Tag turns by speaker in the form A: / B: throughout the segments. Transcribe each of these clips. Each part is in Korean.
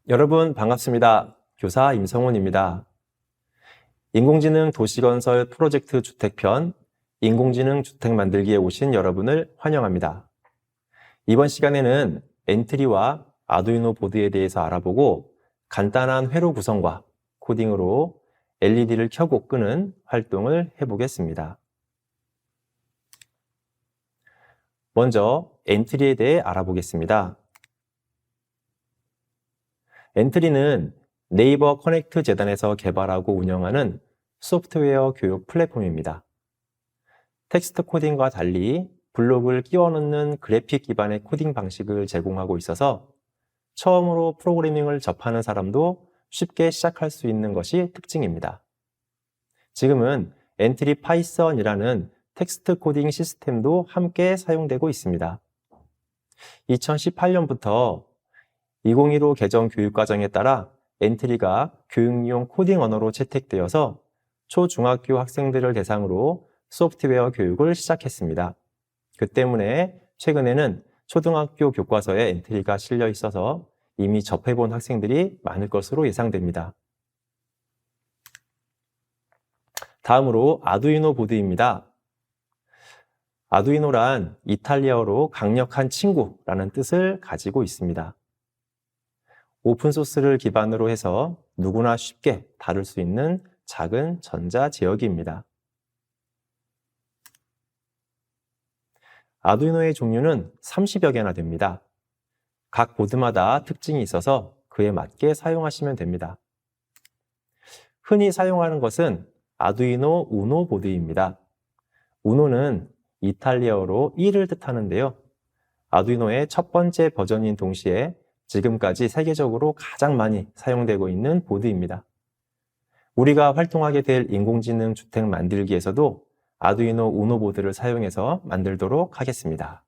A: 여러분 반갑습니다. 교사 임성훈입니다. 인공지능 도시건설 프로젝트 주택편 인공지능 주택 만들기에 오신 여러분을 환영합니다. 이번 시간에는 엔트리와 아두이노 보드에 대해서 알아보고 간단한 회로 구성과 코딩으로 LED를 켜고 끄는 활동을 해보겠습니다. 먼저 엔트리에 대해 알아보겠습니다. 엔트리는 네이버 커넥트 재단에서 개발하고 운영하는 소프트웨어 교육 플랫폼입니다. 텍스트 코딩과 달리 블록을 끼워 넣는 그래픽 기반의 코딩 방식을 제공하고 있어서 처음으로 프로그래밍을 접하는 사람도 쉽게 시작할 수 있는 것이 특징입니다. 지금은 엔트리 파이썬이라는 텍스트 코딩 시스템도 함께 사용되고 있습니다. 2018년부터 2015 개정 교육과정에 따라 엔트리가 교육용 코딩 언어로 채택되어서 초중학교 학생들을 대상으로 소프트웨어 교육을 시작했습니다. 그 때문에 최근에는 초등학교 교과서에 엔트리가 실려 있어서 이미 접해본 학생들이 많을 것으로 예상됩니다. 다음으로 아두이노 보드입니다. 아두이노란 이탈리아어로 강력한 친구라는 뜻을 가지고 있습니다. 오픈소스를 기반으로 해서 누구나 쉽게 다룰 수 있는 작은 전자 제어기입니다. 아두이노의 종류는 30여 개나 됩니다. 각 보드마다 특징이 있어서 그에 맞게 사용하시면 됩니다. 흔히 사용하는 것은 아두이노 우노 보드입니다. 우노는 이탈리아어로 1을 뜻하는데요. 아두이노의 첫 번째 버전인 동시에 지금까지 세계적으로 가장 많이 사용되고 있는 보드입니다. 우리가 활동하게 될 인공지능 주택 만들기에서도 아두이노 우노 보드를 사용해서 만들도록 하겠습니다.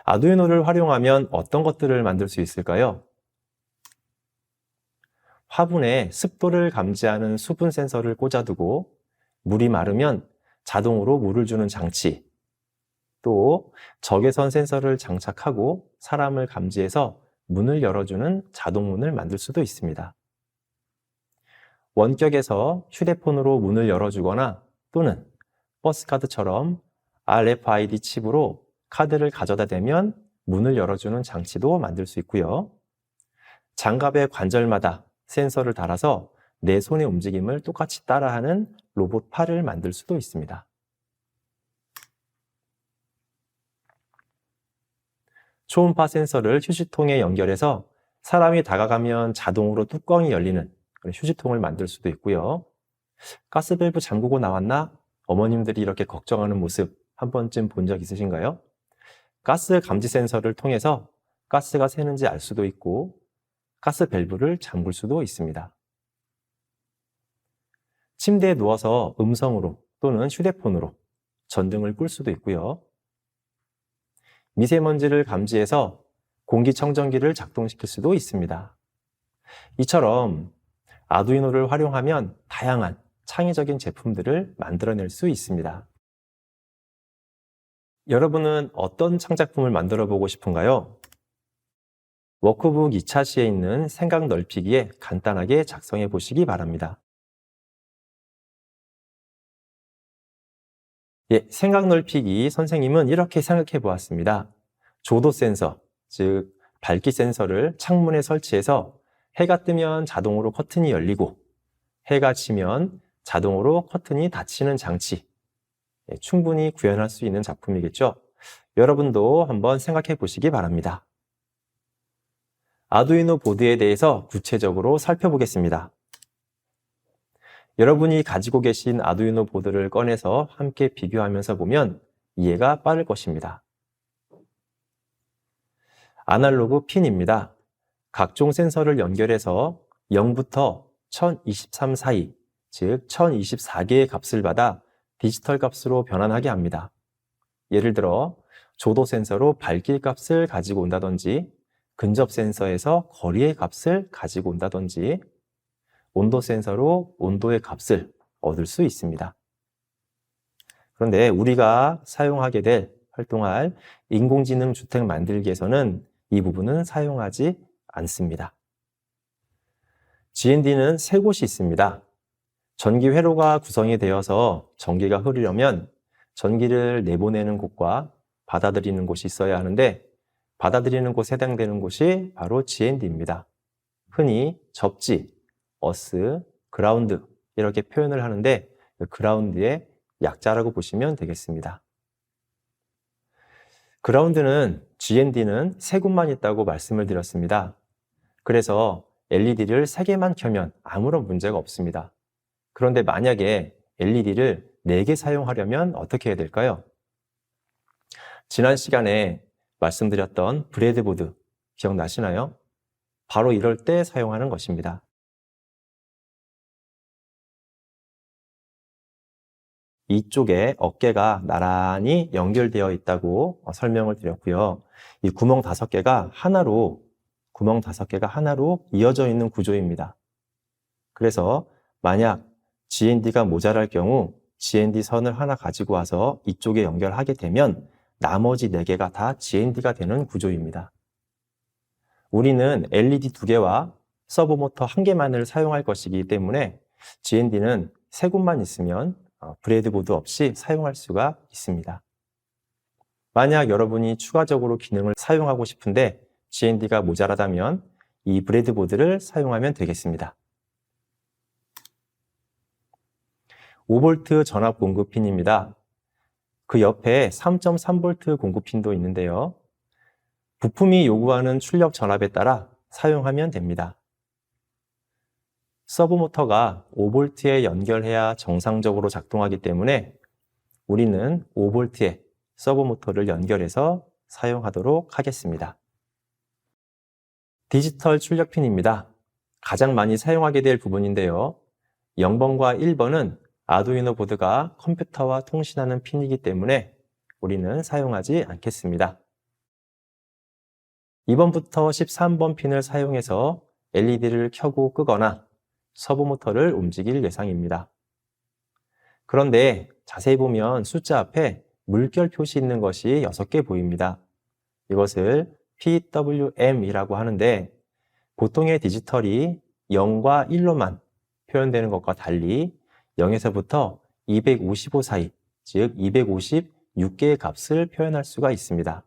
A: 아두이노를 활용하면 어떤 것들을 만들 수 있을까요? 화분에 습도를 감지하는 수분 센서를 꽂아두고 물이 마르면 자동으로 물을 주는 장치, 또 적외선 센서를 장착하고 사람을 감지해서 문을 열어주는 자동문을 만들 수도 있습니다. 원격에서 휴대폰으로 문을 열어주거나 또는 버스카드처럼 RFID 칩으로 카드를 가져다 대면 문을 열어주는 장치도 만들 수 있고요. 장갑의 관절마다 센서를 달아서 내 손의 움직임을 똑같이 따라하는 로봇 팔을 만들 수도 있습니다. 초음파 센서를 휴지통에 연결해서 사람이 다가가면 자동으로 뚜껑이 열리는 그런 휴지통을 만들 수도 있고요. 가스밸브 잠그고 나왔나? 어머님들이 이렇게 걱정하는 모습 한 번쯤 본 적 있으신가요? 가스 감지 센서를 통해서 가스가 새는지 알 수도 있고 가스밸브를 잠글 수도 있습니다. 침대에 누워서 음성으로 또는 휴대폰으로 전등을 끌 수도 있고요. 미세먼지를 감지해서 공기청정기를 작동시킬 수도 있습니다. 이처럼 아두이노를 활용하면 다양한 창의적인 제품들을 만들어낼 수 있습니다. 여러분은 어떤 창작품을 만들어 보고 싶은가요? 워크북 2차시에 있는 생각 넓히기에 간단하게 작성해 보시기 바랍니다. 생각 넓히기 선생님은 이렇게 생각해 보았습니다. 조도 센서, 즉 밝기 센서를 창문에 설치해서 해가 뜨면 자동으로 커튼이 열리고 해가 지면 자동으로 커튼이 닫히는 장치. 충분히 구현할 수 있는 작품이겠죠? 여러분도 한번 생각해 보시기 바랍니다. 아두이노 보드에 대해서 구체적으로 살펴보겠습니다. 여러분이 가지고 계신 아두이노 보드를 꺼내서 함께 비교하면서 보면 이해가 빠를 것입니다. 아날로그 핀입니다. 각종 센서를 연결해서 0부터 1023 사이, 즉 1024개의 값을 받아 디지털 값으로 변환하게 합니다. 예를 들어 조도 센서로 밝기 값을 가지고 온다든지 근접 센서에서 거리의 값을 가지고 온다든지 온도 센서로 온도의 값을 얻을 수 있습니다. 그런데 우리가 사용하게 될 활동할 인공지능 주택 만들기에서는 이 부분은 사용하지 않습니다. GND는 세 곳이 있습니다. 전기 회로가 구성이 되어서 전기가 흐르려면 전기를 내보내는 곳과 받아들이는 곳이 있어야 하는데 받아들이는 곳에 해당되는 곳이 바로 GND입니다. 흔히 접지, 어스, 그라운드 이렇게 표현을 하는데 그라운드의 약자라고 보시면 되겠습니다. 그라운드는 GND는 세 곳만 있다고 말씀을 드렸습니다. 그래서 LED를 3개만 켜면 아무런 문제가 없습니다. 그런데 만약에 LED를 4개 사용하려면 어떻게 해야 될까요? 지난 시간에 말씀드렸던 브레드보드 기억나시나요? 바로 이럴 때 사용하는 것입니다. 이쪽에 어깨가 나란히 연결되어 있다고 설명을 드렸고요. 이 구멍 5개가 하나로 이어져 있는 구조입니다. 그래서 만약 GND가 모자랄 경우 GND 선을 하나 가지고 와서 이쪽에 연결하게 되면 나머지 4개가 다 GND가 되는 구조입니다. 우리는 LED 2개와 서브모터 1개만을 사용할 것이기 때문에 GND는 3곳만 있으면 브레드보드 없이 사용할 수가 있습니다. 만약 여러분이 추가적으로 기능을 사용하고 싶은데 GND가 모자라다면 이 브레드보드를 사용하면 되겠습니다. 5V 전압 공급핀입니다. 그 옆에 3.3V 공급핀도 있는데요. 부품이 요구하는 출력 전압에 따라 사용하면 됩니다. 서브모터가 5V에 연결해야 정상적으로 작동하기 때문에 우리는 5V에 서브모터를 연결해서 사용하도록 하겠습니다. 디지털 출력핀입니다. 가장 많이 사용하게 될 부분인데요. 0번과 1번은 아두이노 보드가 컴퓨터와 통신하는 핀이기 때문에 우리는 사용하지 않겠습니다. 2번부터 13번 핀을 사용해서 LED를 켜고 끄거나 서브모터를 움직일 예상입니다. 그런데 자세히 보면 숫자 앞에 물결 표시 있는 것이 6개 보입니다. 이것을 PWM이라고 하는데 보통의 디지털이 0과 1로만 표현되는 것과 달리 0에서부터 255 사이, 즉 256개의 값을 표현할 수가 있습니다.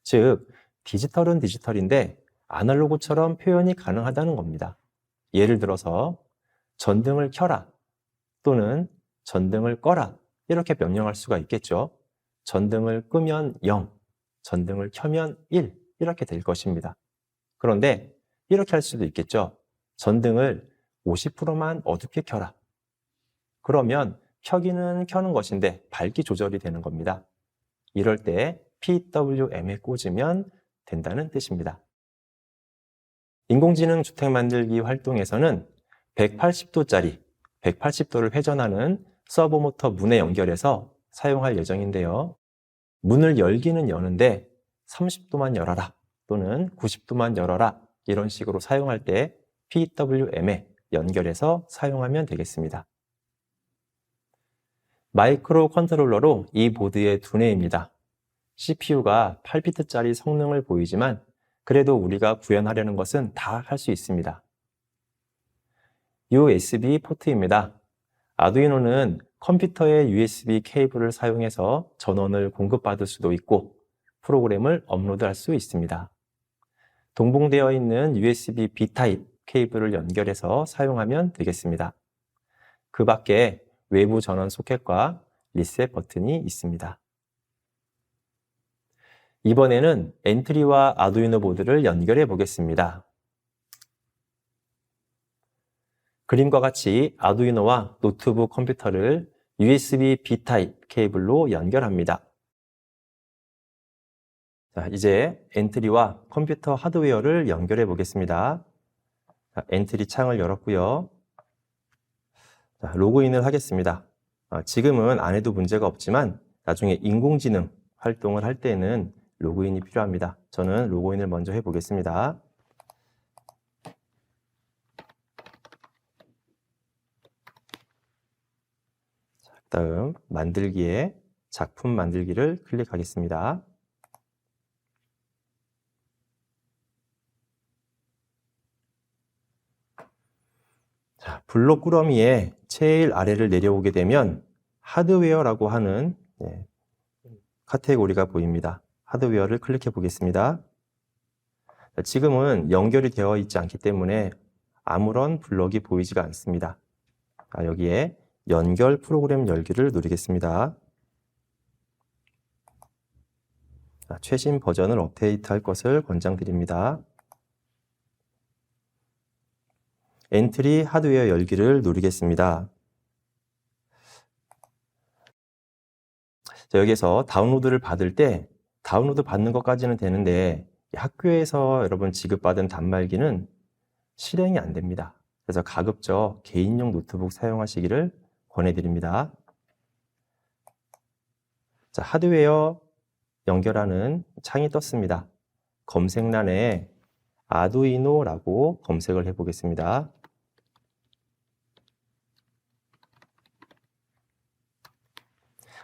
A: 즉 디지털은 디지털인데 아날로그처럼 표현이 가능하다는 겁니다. 예를 들어서 전등을 켜라 또는 전등을 꺼라 이렇게 명령할 수가 있겠죠. 전등을 끄면 0, 전등을 켜면 1 이렇게 될 것입니다. 그런데 이렇게 할 수도 있겠죠. 전등을 50%만 어둡게 켜라. 그러면 켜기는 켜는 것인데 밝기 조절이 되는 겁니다. 이럴 때 PWM에 꽂으면 된다는 뜻입니다. 인공지능 주택 만들기 활동에서는 180도짜리 180도를 회전하는 서브모터 문에 연결해서 사용할 예정인데요. 문을 열기는 여는데 30도만 열어라 또는 90도만 열어라 이런 식으로 사용할 때 PWM에 연결해서 사용하면 되겠습니다. 마이크로 컨트롤러로 이 보드의 두뇌입니다. CPU가 8비트짜리 성능을 보이지만 그래도 우리가 구현하려는 것은 다 할 수 있습니다. USB 포트입니다. 아두이노는 컴퓨터의 USB 케이블을 사용해서 전원을 공급받을 수도 있고 프로그램을 업로드할 수 있습니다. 동봉되어 있는 USB B 타입 케이블을 연결해서 사용하면 되겠습니다. 그 밖에 외부 전원 소켓과 리셋 버튼이 있습니다. 이번에는 엔트리와 아두이노 보드를 연결해 보겠습니다. 그림과 같이 아두이노와 노트북 컴퓨터를 USB B 타입 케이블로 연결합니다. 자, 이제 엔트리와 컴퓨터 하드웨어를 연결해 보겠습니다. 자, 엔트리 창을 열었고요. 자, 로그인을 하겠습니다. 지금은 안 해도 문제가 없지만 나중에 인공지능 활동을 할 때는 로그인이 필요합니다. 저는 로그인을 먼저 해보겠습니다. 다음 만들기에 작품 만들기를 클릭하겠습니다. 자, 블록 꾸러미의 제일 아래를 내려오게 되면 하드웨어라고 하는 카테고리가 보입니다. 하드웨어를 클릭해 보겠습니다. 자, 지금은 연결이 되어 있지 않기 때문에 아무런 블록이 보이지가 않습니다. 자, 여기에 연결 프로그램 열기를 누르겠습니다. 자, 최신 버전을 업데이트할 것을 권장드립니다. 엔트리 하드웨어 열기를 누르겠습니다. 자, 여기서 다운로드를 받을 때 다운로드 받는 것까지는 되는데 학교에서 여러분 지급받은 단말기는 실행이 안 됩니다. 그래서 가급적 개인용 노트북 사용하시기를 권해드립니다. 자, 하드웨어 연결하는 창이 떴습니다. 검색란에 아두이노라고 검색을 해보겠습니다.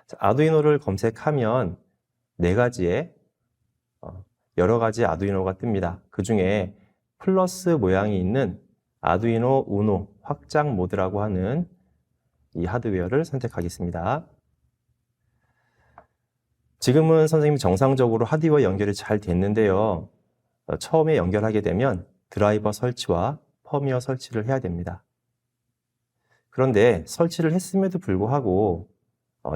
A: 자, 아두이노를 검색하면 네 가지의 여러 가지 아두이노가 뜹니다. 그 중에 플러스 모양이 있는 아두이노 우노 확장 모드라고 하는 이 하드웨어를 선택하겠습니다. 지금은 선생님이 정상적으로 하드웨어 연결이 잘 됐는데요. 처음에 연결하게 되면 드라이버 설치와 펌웨어 설치를 해야 됩니다. 그런데 설치를 했음에도 불구하고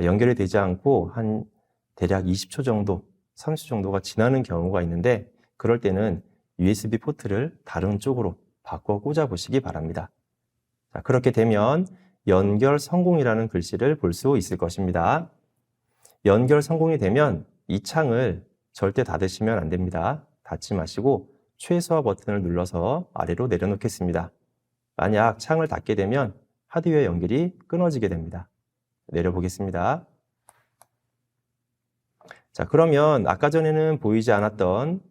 A: 연결이 되지 않고 한 대략 20초 정도, 30초 정도가 지나는 경우가 있는데 그럴 때는 USB 포트를 다른 쪽으로 바꿔 꽂아 보시기 바랍니다. 자, 그렇게 되면 연결 성공이라는 글씨를 볼 수 있을 것입니다. 연결 성공이 되면 이 창을 절대 닫으시면 안 됩니다. 닫지 마시고 최소화 버튼을 눌러서 아래로 내려놓겠습니다. 만약 창을 닫게 되면 하드웨어 연결이 끊어지게 됩니다. 내려보겠습니다. 자, 그러면 아까 전에는 보이지 않았던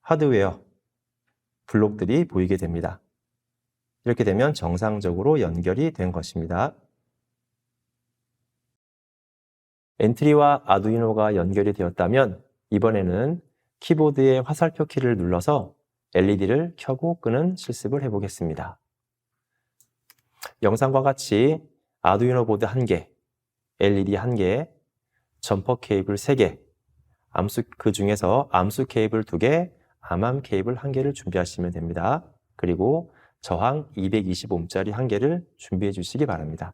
A: 하드웨어 블록들이 보이게 됩니다. 이렇게 되면 정상적으로 연결이 된 것입니다. 엔트리와 아두이노가 연결이 되었다면 이번에는 키보드의 화살표 키를 눌러서 LED를 켜고 끄는 실습을 해보겠습니다. 영상과 같이 아두이노 보드 1개, LED 1개, 점퍼 케이블 3개, 그 중에서 암수 케이블 2개, 암암 케이블 1개를 준비하시면 됩니다. 그리고 저항 220ohm짜리 1개를 준비해 주시기 바랍니다.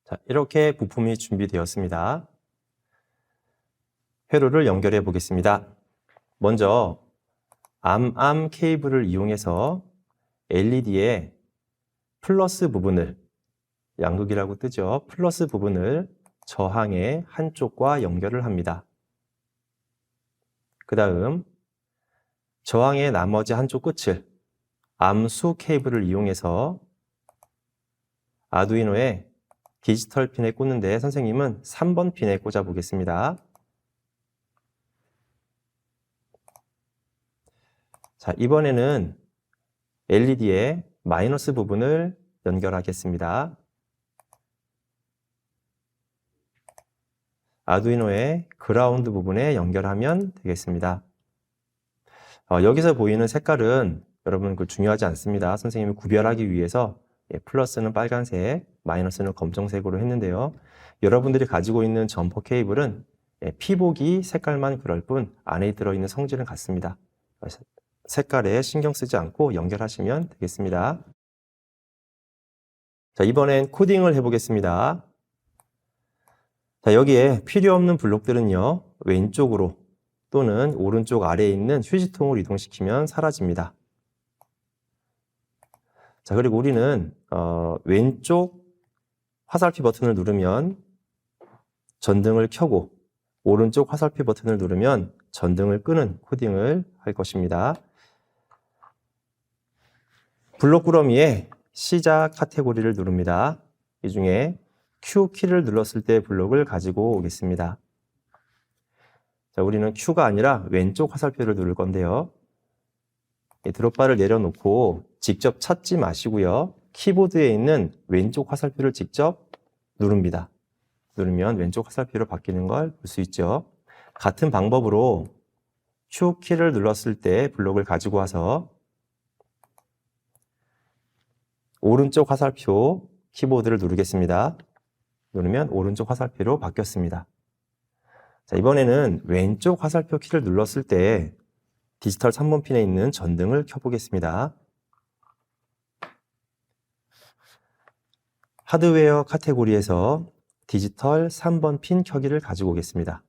A: 자, 이렇게 부품이 준비되었습니다. 회로를 연결해 보겠습니다. 먼저 암암 케이블을 이용해서 LED의 플러스 부분을, 양극이라고 뜨죠. 플러스 부분을 저항의 한쪽과 연결을 합니다. 그 다음 저항의 나머지 한쪽 끝을 암수 케이블을 이용해서 아두이노의 디지털 핀에 꽂는데 선생님은 3번 핀에 꽂아 보겠습니다. 자, 이번에는 LED의 마이너스 부분을 연결하겠습니다. 아두이노의 그라운드 부분에 연결하면 되겠습니다. 여기서 보이는 색깔은 여러분 중요하지 않습니다. 선생님이 구별하기 위해서 플러스는 빨간색, 마이너스는 검정색으로 했는데요. 여러분들이 가지고 있는 점퍼 케이블은 피보기 색깔만 그럴 뿐 안에 들어있는 성질은 같습니다. 색깔에 신경 쓰지 않고 연결하시면 되겠습니다. 자, 이번엔 코딩을 해보겠습니다. 자, 여기에 필요 없는 블록들은요, 왼쪽으로 또는 오른쪽 아래에 있는 휴지통을 이동시키면 사라집니다. 자, 그리고 우리는 왼쪽 화살표 버튼을 누르면 전등을 켜고 오른쪽 화살표 버튼을 누르면 전등을 끄는 코딩을 할 것입니다. 블록 꾸러미의 시작 카테고리를 누릅니다. 이 중에 Q 키를 눌렀을 때 블록을 가지고 오겠습니다. 자, 우리는 Q가 아니라 왼쪽 화살표를 누를 건데요. 드롭바를 내려놓고 직접 찾지 마시고요. 키보드에 있는 왼쪽 화살표를 직접 누릅니다. 누르면 왼쪽 화살표로 바뀌는 걸 볼 수 있죠. 같은 방법으로 Q 키를 눌렀을 때 블록을 가지고 와서 오른쪽 화살표 키보드를 누르겠습니다. 누르면 오른쪽 화살표로 바뀌었습니다. 자, 이번에는 왼쪽 화살표 키를 눌렀을 때 디지털 3번 핀에 있는 전등을 켜보겠습니다. 하드웨어 카테고리에서 디지털 3번 핀 켜기를 가지고 오겠습니다.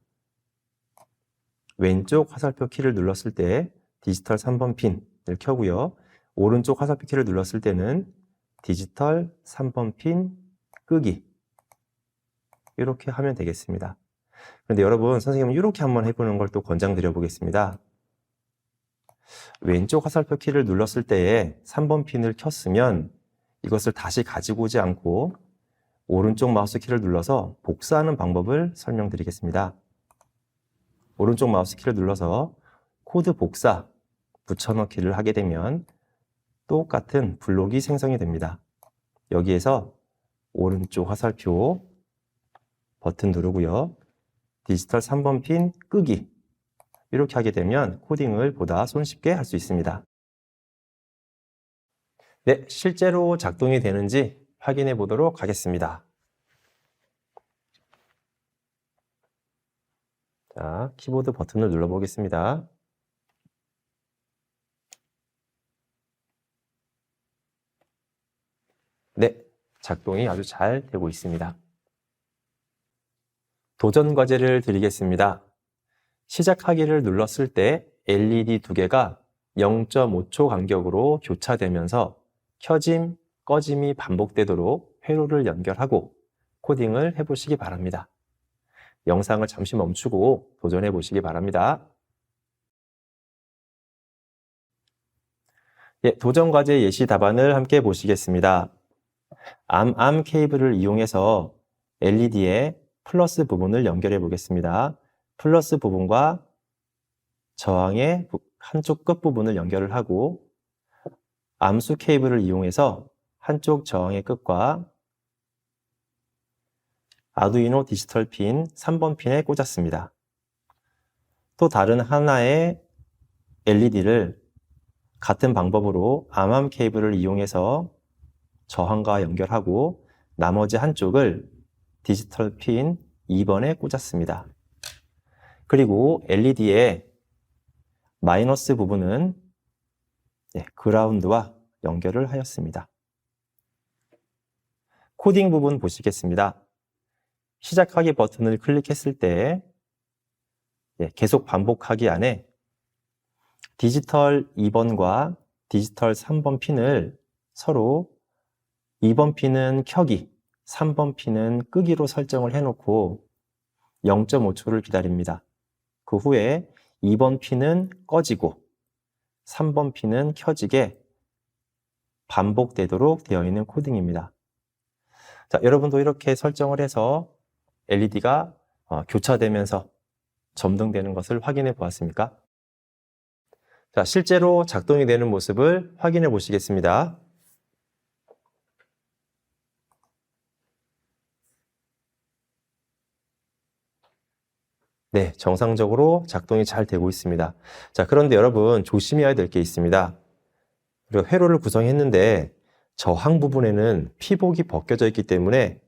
A: 왼쪽 화살표 키를 눌렀을 때 디지털 3번 핀을 켜고요. 오른쪽 화살표 키를 눌렀을 때는 디지털 3번 핀 끄기. 이렇게 하면 되겠습니다. 그런데 여러분, 선생님은 이렇게 한번 해보는 걸 또 권장드려 보겠습니다. 왼쪽 화살표 키를 눌렀을 때에 3번 핀을 켰으면 이것을 다시 가지고 오지 않고 오른쪽 마우스 키를 눌러서 복사하는 방법을 설명드리겠습니다. 오른쪽 마우스 키를 눌러서 코드 복사, 붙여넣기를 하게 되면 똑같은 블록이 생성이 됩니다. 여기에서 오른쪽 화살표 버튼 누르고요. 디지털 3번 핀 끄기. 이렇게 하게 되면 코딩을 보다 손쉽게 할 수 있습니다. 네, 실제로 작동이 되는지 확인해 보도록 하겠습니다. 자, 키보드 버튼을 눌러 보겠습니다. 네, 작동이 아주 잘 되고 있습니다. 도전 과제를 드리겠습니다. 시작하기를 눌렀을 때 LED 두 개가 0.5초 간격으로 교차되면서 켜짐, 꺼짐이 반복되도록 회로를 연결하고 코딩을 해보시기 바랍니다. 영상을 잠시 멈추고 도전해 보시기 바랍니다. 예, 도전 과제 예시 답안을 함께 보시겠습니다. 암 케이블을 이용해서 LED의 플러스 부분을 연결해 보겠습니다. 플러스 부분과 저항의 한쪽 끝부분을 연결을 하고 암수 케이블을 이용해서 한쪽 저항의 끝과 아두이노 디지털 핀 3번 핀에 꽂았습니다. 또 다른 하나의 LED를 같은 방법으로 암 케이블을 이용해서 저항과 연결하고 나머지 한쪽을 디지털 핀 2번에 꽂았습니다. 그리고 LED의 마이너스 부분은 그라운드와 연결을 하였습니다. 코딩 부분 보시겠습니다. 시작하기 버튼을 클릭했을 때 계속 반복하기 안에 디지털 2번과 디지털 3번 핀을 서로 2번 핀은 켜기, 3번 핀은 끄기로 설정을 해놓고 0.5초를 기다립니다. 그 후에 2번 핀은 꺼지고 3번 핀은 켜지게 반복되도록 되어 있는 코딩입니다. 자, 여러분도 이렇게 설정을 해서 LED가 교차되면서 점등되는 것을 확인해 보았습니까? 자, 실제로 작동이 되는 모습을 확인해 보시겠습니다. 네, 정상적으로 작동이 잘 되고 있습니다. 자, 그런데 여러분 조심해야 될 게 있습니다. 우리가 회로를 구성했는데 저항 부분에는 피복이 벗겨져 있기 때문에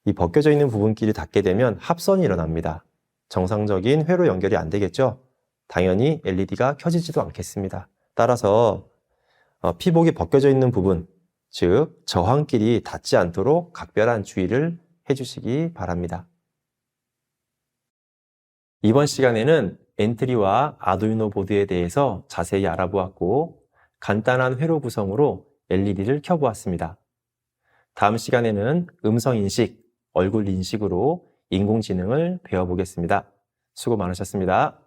A: 이 벗겨져 있는 부분끼리 닿게 되면 합선이 일어납니다. 정상적인 회로 연결이 안 되겠죠? 당연히 LED가 켜지지도 않겠습니다. 따라서 피복이 벗겨져 있는 부분, 즉 저항끼리 닿지 않도록 각별한 주의를 해주시기 바랍니다. 이번 시간에는 엔트리와 아두이노 보드에 대해서 자세히 알아보았고 간단한 회로 구성으로 LED를 켜보았습니다. 다음 시간에는 음성 인식, 얼굴 인식으로 인공지능을 배워보겠습니다. 수고 많으셨습니다.